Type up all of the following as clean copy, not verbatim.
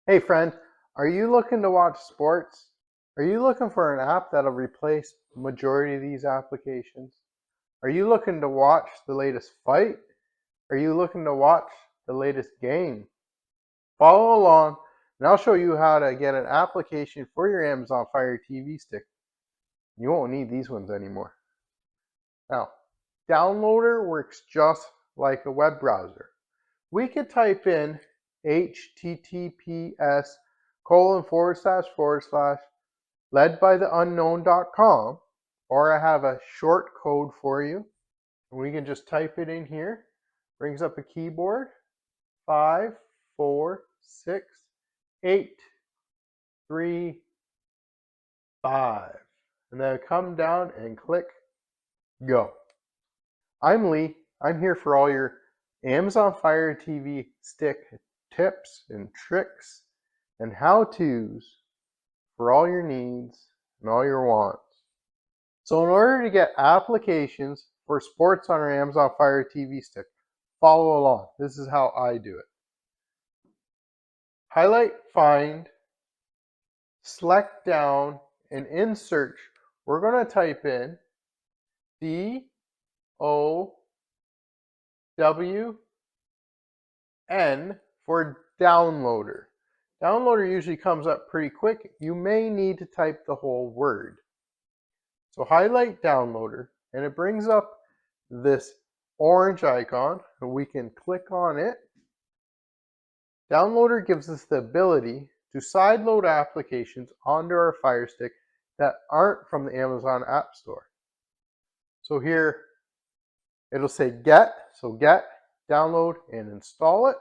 Hey friend, are you looking to watch sports? Are you looking for an app that'll replace the majority of these applications? Are you looking to watch the latest fight? Are you looking to watch the latest game? Follow along and I'll show you how to get an application for your Amazon Fire TV stick. You won't need these ones anymore. Now, Downloader works just like a web browser. We could type in https:// ledbytheunknown.com, or I have a short code for you. We can just type it in here. Brings up a keyboard. 5, 4, 6, 8, 3, 5. And then come down and click go. I'm Lee. I'm here for all your Amazon Fire TV stick tips and tricks and how-tos for all your needs and all your wants. So in order to get applications for sports on our Amazon Fire TV stick, follow along. This is how I do it. Highlight, find, select down, and in search, we're going to type in DOWN for downloader. Downloader usually comes up pretty quick. You may need to type the whole word. So highlight downloader, and it brings up this orange icon, and we can click on it. Downloader gives us the ability to sideload applications onto our Fire Stick that aren't from the Amazon App Store. So here it'll say get, so get, download, and install it.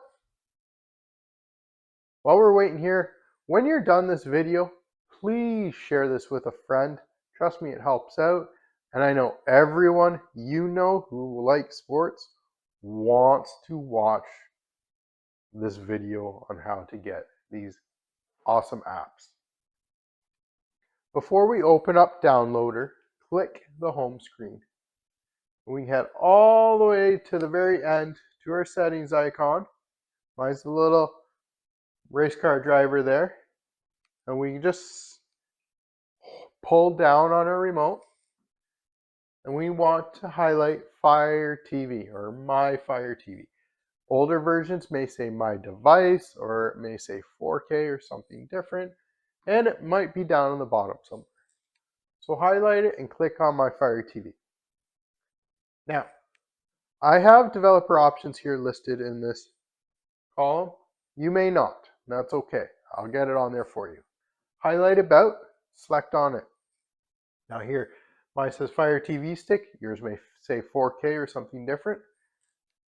While we're waiting here, when you're done this video, please share this with a friend. Trust me, it helps out. And I know everyone you know who likes sports wants to watch this video on how to get these awesome apps. Before we open up Downloader, click the home screen. We head all the way to the very end to our settings icon. Mine's the little race car driver there. And we just pull down on our remote. And we want to highlight Fire TV or My Fire TV. Older versions may say My Device, or it may say 4K or something different. And it might be down on the bottom somewhere. So highlight it and click on My Fire TV. Now, I have developer options here listed in this column. You may not. That's okay. I'll get it on there for you. Highlight About, select on it. Now here, mine says Fire TV stick. Yours may say 4K or something different.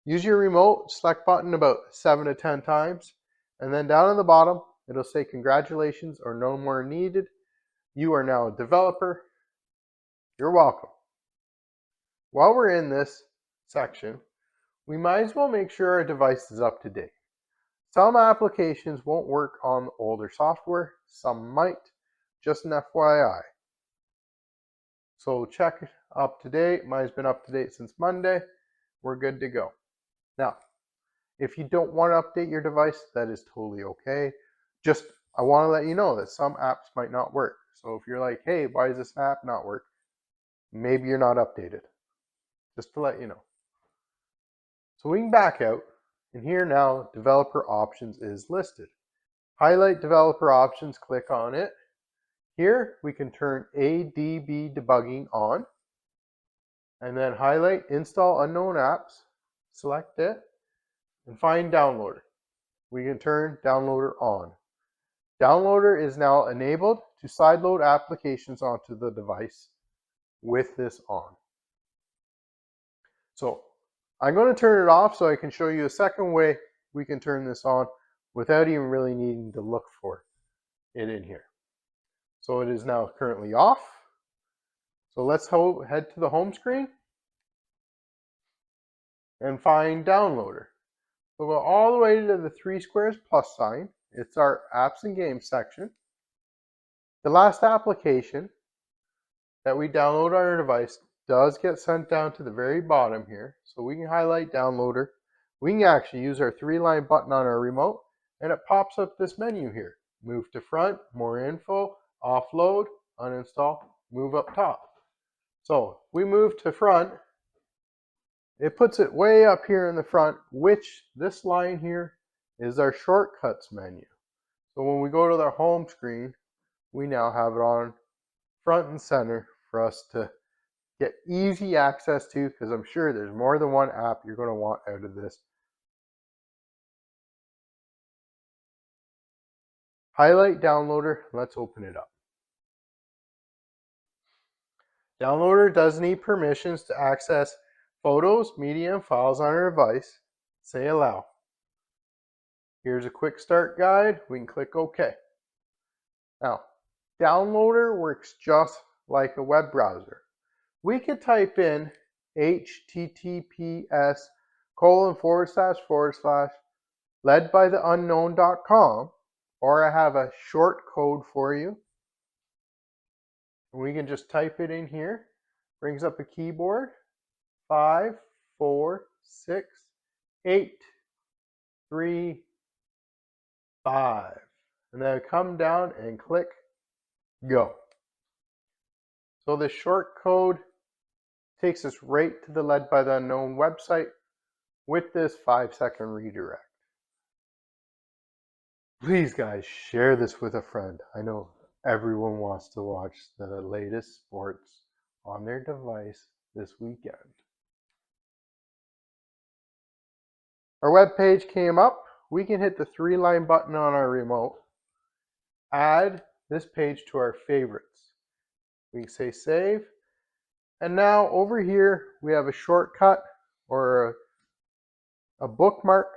Use your remote select button about 7 to 10 times. And then down on the bottom, it'll say congratulations or no more needed. You are now a developer. You're welcome. While we're in this section, we might as well make sure our device is up to date. Some applications won't work on older software, some might, just an FYI. So check up to date. Mine's been up to date since Monday. We're good to go. Now, if you don't want to update your device, that is totally okay. Just, I want to let you know that some apps might not work. So if you're like, hey, why does this app not work? Maybe you're not updated. Just to let you know. So we can back out, and here now, developer options is listed. Highlight developer options, click on it. Here we can turn ADB debugging on, and then highlight install unknown apps, select it, and find downloader. We can turn downloader on. Downloader is now enabled to sideload applications onto the device with this on. So I'm going to turn it off so I can show you a second way we can turn this on without even really needing to look for it in here. So it is now currently off. So let's head to the home screen and find downloader. So go all the way to the 3 squares plus sign. It's our apps and games section. The last application that we download on our device does get sent down to the very bottom here. So we can highlight downloader. We can actually use our 3-line button on our remote and it pops up this menu here. Move to front, more info, offload, uninstall, move up top. So we move to front, it puts it way up here in the front, which this line here is our shortcuts menu. So when we go to the home screen, we now have it on front and center for us to get easy access to, because I'm sure there's more than one app you're going to want out of this. Highlight Downloader, let's open it up. Downloader does need permissions to access photos, media, and files on our device. Say allow. Here's a quick start guide. We can click OK. Now, Downloader works just like a web browser. We could type in https://ledbytheunknown.com, or I have a short code for you. We can just type it in here. Brings up a keyboard. 5, 4, 6, 8, 3, 5. And then come down and click go. So this short code takes us right to the Led by the Unknown website with this 5-second redirect. Please guys, share this with a friend. I know everyone wants to watch the latest sports on their device this weekend. Our web page came up. We can hit the 3-line button on our remote. Add this page to our favorites. We can say save. And now over here, we have a shortcut or a bookmark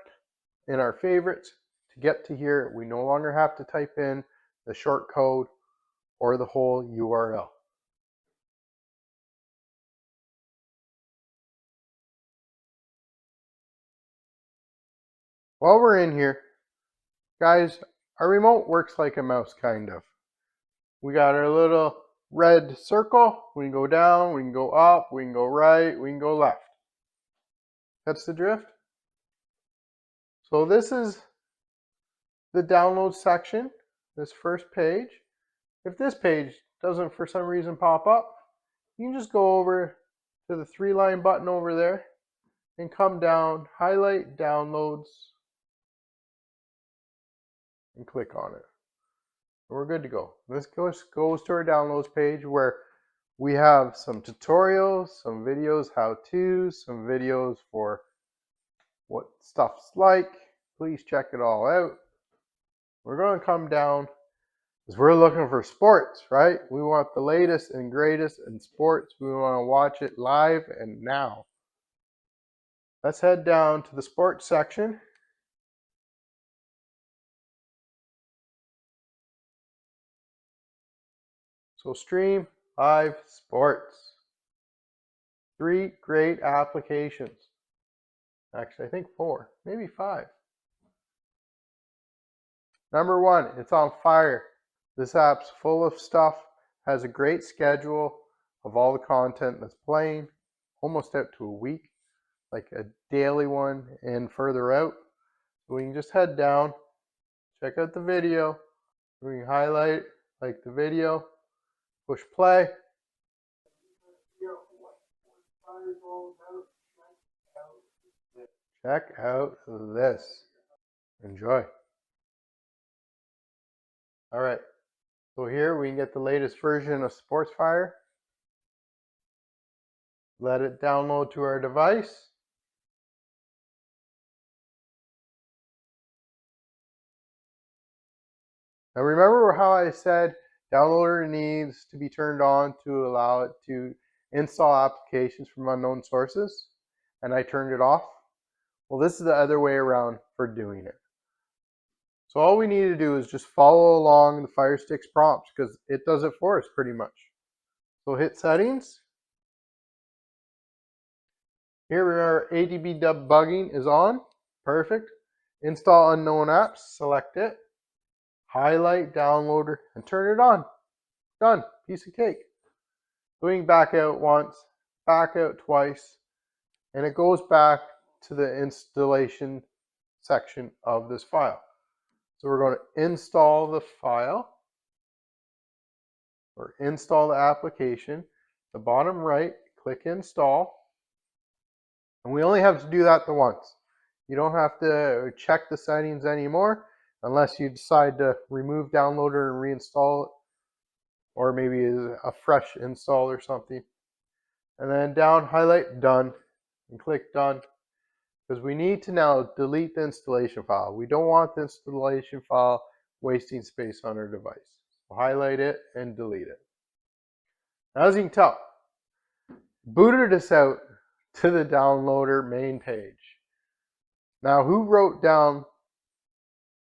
in our favorites. To get to here, we no longer have to type in the short code or the whole URL. While we're in here, guys, our remote works like a mouse, kind of. We got our little red circle. We can go down, we can go up, we can go right, we can go left. That's the drift. So this is the download section, this first page. If this page doesn't for some reason pop up, you can just go over to the 3-line button over there and come down, highlight downloads, and click on it. We're good to go. This goes to our downloads page where we have some tutorials, some videos, how-tos, some videos for what stuff's like. Please check it all out. We're going to come down because we're looking for sports, right? We want the latest and greatest in sports. We want to watch it live and now. Let's head down to the sports section. So stream live sports. 3 great applications. Actually, I think 4, maybe 5. Number 1, it's on fire. This app's full of stuff, has a great schedule of all the content that's playing, almost out to a week, like a daily one and further out. So we can just head down, check out the video, we can highlight like the video, push play. Check out this. Enjoy. All right. So here we can get the latest version of SportsFire. Let it download to our device. Now remember how I said downloader needs to be turned on to allow it to install applications from unknown sources, and I turned it off? Well, this is the other way around for doing it. So all we need to do is just follow along the firestick's prompts because it does it for us pretty much. So hit settings. Here our ADB debugging is on. Perfect. Install unknown apps. Select it. Highlight downloader and turn it on. Done. Piece of cake. Going back out once, back out twice, and it goes back to the installation section of this file. So we're going to install the file or install the application. The bottom right, click install. And we only have to do that the once. You don't have to check the settings anymore unless you decide to remove downloader and reinstall it, or maybe a fresh install or something. And then down, highlight done and click done, because we need to now delete the installation file. We don't want the installation file wasting space on our device. So highlight it and delete it. Now, as you can tell, booted us out to the downloader main page. Now, who wrote down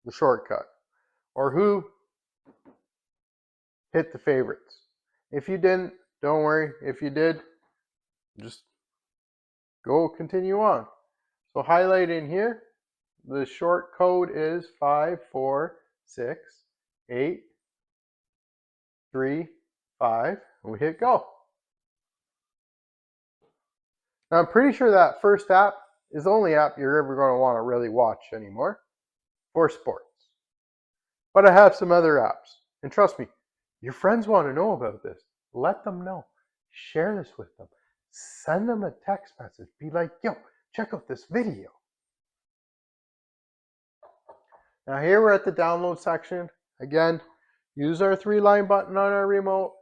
the shortcut? Or who hit the favorites? If you didn't, don't worry. If you did, just go continue on. So highlight in here, the short code is 5468335, and we hit go. Now I'm pretty sure that first app is the only app you're ever going to want to really watch anymore for sports. But I have some other apps, and trust me, your friends want to know about this. Let them know. Share this with them. Send them a text message. Be like, yo, check out this video. Now here we're at the download section. Again, use our 3-line button on our remote.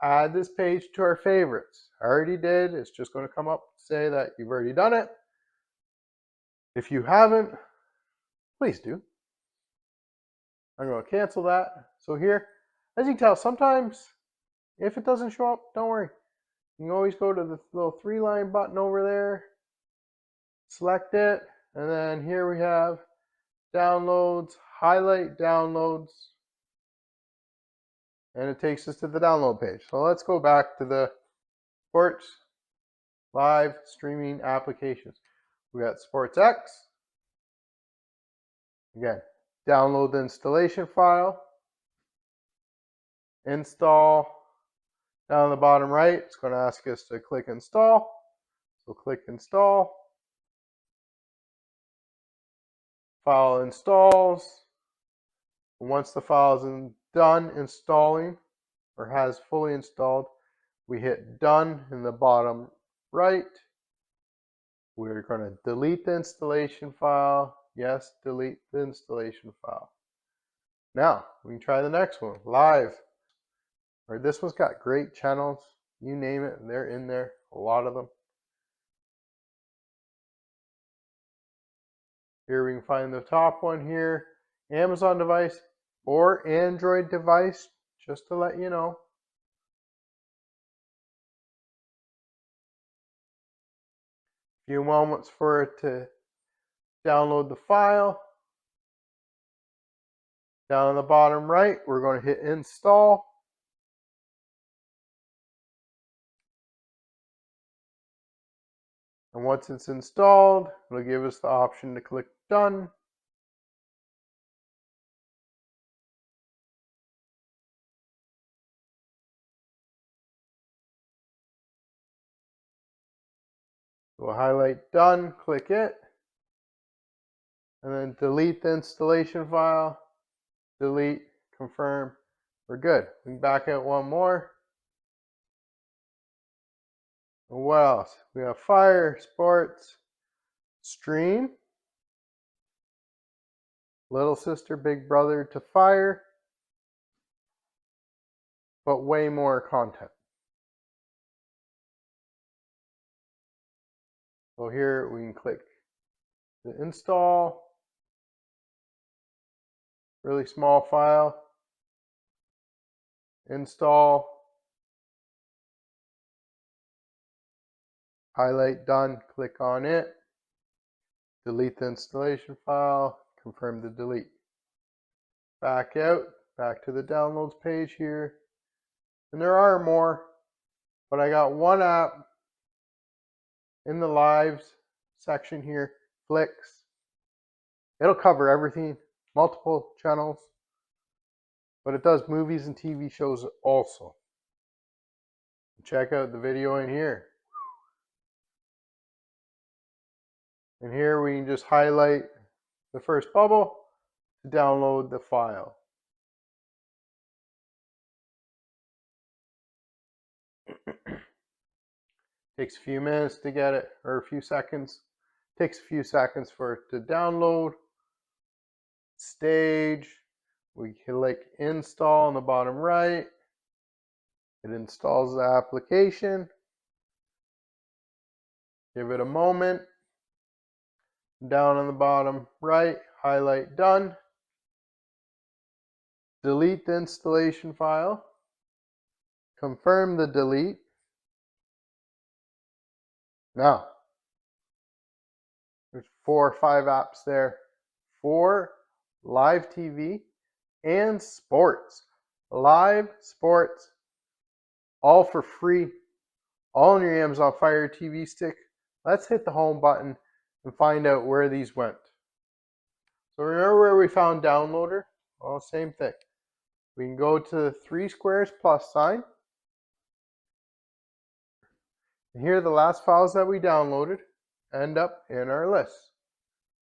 Add this page to our favorites. I already did. It's just going to come up to say that you've already done it. If you haven't, please do. I'm going to cancel that. So here, as you can tell, sometimes if it doesn't show up, don't worry. You can always go to the little 3-line button over there, select it, and then here we have downloads, highlight downloads, and it takes us to the download page. So let's go back to the sports live streaming applications. We got Sports X. Again, download the installation file, install. Down on the bottom right, it's going to ask us to click install. So click install. File installs. Once the file is done installing or has fully installed, we hit done in the bottom right. We're going to delete the installation file. Yes, delete the installation file. Now, we can try the next one, live. Or this one's got great channels. You name it, they're in there, a lot of them. Here we can find the top one here, Amazon device or Android device, just to let you know. A few moments for it to download the file. Down on the bottom right, we're going to hit install. And once it's installed, it'll give us the option to click done. We'll highlight done, click it, and then delete the installation file, delete, confirm, we're good. We can back out one more. And what else? We have Fire, Sports, Stream, little sister, big brother to Fire, but way more content. So here we can click the install, really small file, install, highlight done, click on it, delete the installation file, confirm the delete. Back out, back to the downloads page here. And there are more, but I got one app in the lives section here, Flicks. It'll cover everything, multiple channels, but it does movies and TV shows also. Check out the video in here. And here we can just highlight the first bubble to download the file. Takes a few minutes to get it, or a few seconds. Takes a few seconds for it to download. Stage. We click install on the bottom right. It installs the application. Give it a moment. Down on the bottom right, highlight done. Delete the installation file. Confirm the delete. Now, there's 4 or 5 apps there for live TV and sports. Live sports, all for free, all on your Amazon Fire TV stick. Let's hit the home button and find out where these went. So remember where we found downloader? Well, same thing. We can go to the 3 squares plus sign. And here are the last files that we downloaded end up in our list.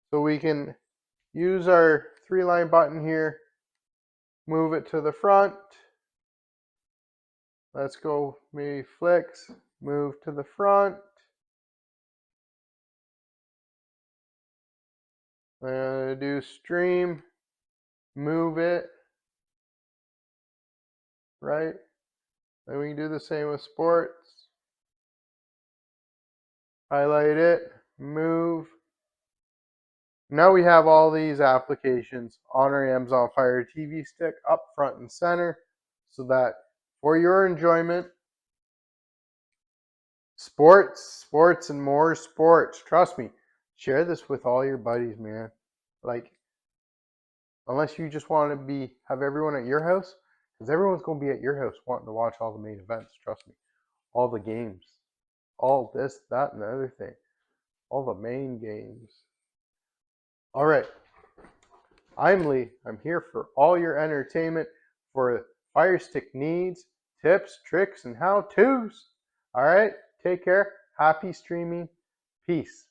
So we can use our 3-line button here, move it to the front. Let's go maybe flicks, move to the front. I'm going to do stream, move it, right? Then we can do the same with sports. Highlight it, move. Now we have all these applications on our Amazon Fire TV stick up front and center so that for your enjoyment, sports, and more sports. Trust me, share this with all your buddies, man. Like, unless you just want to have everyone at your house, because everyone's going to be at your house wanting to watch all the main events. Trust me, all the games, all this, that, and the other thing, all the main games. All right, I'm Lee. I'm here for all your entertainment for Fire Stick needs, tips, tricks, and how-tos. All right, take care. Happy streaming. Peace.